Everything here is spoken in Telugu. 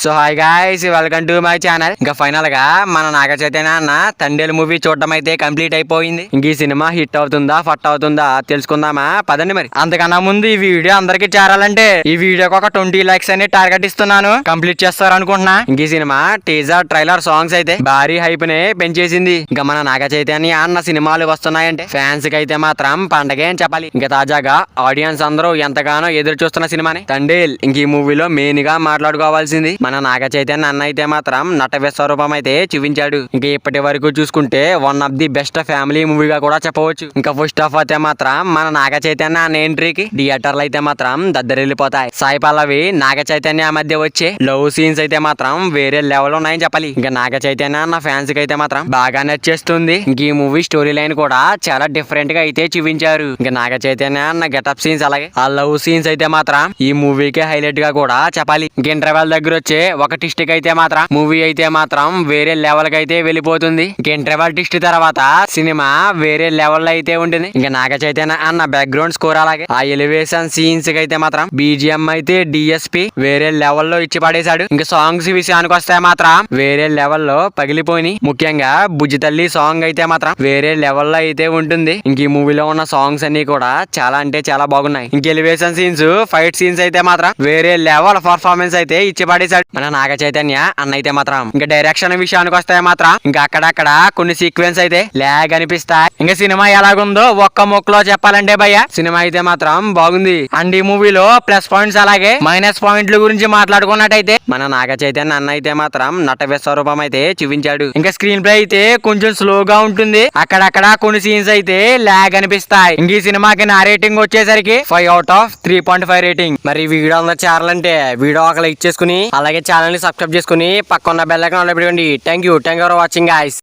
So hi guys, welcome to my channel. ఇంకా ఫైనల్ గా మన నాగ చైతన్య అన్న తండేలు మూవీ చూడడం అయితే కంప్లీట్ అయిపోయింది. ఇంక ఈ సినిమా హిట్ అవుతుందా ఫట్ అవుతుందా తెలుసుకుందామా పదండి. మరి అంతకన్నా ముందు ఈ వీడియో అందరికి చేరాలంటే ఈ వీడియోకి ఒక 20 లైక్స్ అని టార్గెట్ ఇస్తున్నాను. కంప్లీట్ చేస్తారు అనుకుంటున్నా. ఇంక ఈ సినిమా టీజర్ ట్రైలర్ సాంగ్స్ అయితే భారీ హైప్ నే పెంచేసింది. ఇంకా మన నాగ చైతన్య అన్న సినిమాలు వస్తున్నాయంటే ఫ్యాన్స్ కి అయితే మాత్రం పండగే అని చెప్పాలి. ఇంకా తాజాగా ఆడియన్స్ అందరూ ఎంతగానో ఎదురు చూస్తున్న సినిమాని తండేల్. ఇంక ఈ మూవీలో మెయిన్ గా మాట్లాడుకోవాల్సింది మన నాగ చైతన్య అన్న అయితే మాత్రం నట విశ్వరూపం అయితే చూపించాడు. ఇంకా ఇప్పటి వరకు చూసుకుంటే one of the best family మూవీగా కూడా చెప్పవచ్చు. ఇంకా ఫస్ట్ ఆఫ్ అయితే మాత్రం మన నాగ చైతన్య అన్న ఎంట్రీకి థియేటర్లు అయితే మాత్రం దద్దరిల్లిపోతాయి. సాయి పల్లవి నాగ చైతన్య మధ్య వచ్చే లవ్ సీన్స్ అయితే మాత్రం వేరే లెవెల్ ఉన్నాయని చెప్పాలి. ఇంకా నాగ చైతన్య అన్న ఫ్యాన్స్ కి అయితే మాత్రం బాగా నచ్చేస్తుంది. ఇంక ఈ మూవీ స్టోరీ లైన్ కూడా చాలా డిఫరెంట్ గా అయితే చూపించారు. ఇంకా నాగ చైతన్య అన్న గెటప్ సీన్స్ అలాగే ఆ లవ్ సీన్స్ అయితే మాత్రం ఈ మూవీకి హైలైట్ గా కూడా చెప్పాలి. ఇంక ఇంటర్వెల్ దగ్గర వచ్చే ఒక టిస్ట్ కి అయితే మాత్రం మూవీ అయితే మాత్రం వేరే లెవెల్ కి అయితే వెళ్ళిపోతుంది. ఇంక ఇంటర్వెల్ టిస్ట్ తర్వాత సినిమా వేరే లెవెల్ లో అయితే ఉంటుంది. ఇంకా నాగ చైతన్య అన్న బ్యాక్గ్రౌండ్ స్కోర్ అలాగే ఆ ఎలివేషన్ సీన్స్ కి అయితే మాత్రం బీజిఎం అయితే డిఎస్పి వేరే లెవెల్లో ఇచ్చి పడేశాడు. ఇంకా సాంగ్స్ విషయానికి వస్తే మాత్రం వేరే లెవెల్లో పగిలిపోయి ముఖ్యంగా బుజ్జి తల్లి సాంగ్ అయితే మాత్రం వేరే లెవెల్లో అయితే ఉంటుంది. ఇంక ఈ మూవీలో ఉన్న సాంగ్స్ అన్ని కూడా చాలా అంటే చాలా బాగున్నాయి. ఇంక ఎలివేషన్ సీన్స్ ఫైట్ సీన్స్ అయితే మాత్రం వేరే లెవెల్ పర్ఫార్మెన్స్ అయితే ఇచ్చి పడేశాడు మన నాగ చైతన్య అన్న అయితే మాత్రం. ఇంకా డైరెక్షన్ విషయానికి వస్తే మాత్రం ఇంకా అక్కడక్కడ కొన్ని సీక్వెన్స్ అయితే లాగ్ అనిపిస్తాయి. ఇంకా సినిమా ఎలాగుందో ఒక్క మొక్కలో చెప్పాలంటే భయ్య సినిమా అయితే మాత్రం బాగుంది. అండ్ ఈ మూవీలో ప్లస్ పాయింట్స్ అలాగే మైనస్ పాయింట్ల గురించి మాట్లాడుకున్నట్టయితే మన నాగ చైతన్య అన్న అయితే మాత్రం నట విశ్వరూపం అయితే చూపించాడు. ఇంకా స్క్రీన్ ప్లే అయితే కొంచెం స్లోగా ఉంటుంది. అక్కడక్కడ కొన్ని సీన్స్ అయితే లాగ్ అనిపిస్తాయి. ఇంక ఈ సినిమాకి నా రేటింగ్ వచ్చేసరికి 5/3.5 రేటింగ్. మరి వీడియో అందరూ చేరాలంటే వీడియో ఒక లైక్ చేసుకుని అలాగే ఛానల్ ని సబ్స్క్రైబ్ చేసుకుని పక్కన బెల్ ఐకాన్ ఆన్ పెట్టుకోండి. Thank you for watching guys.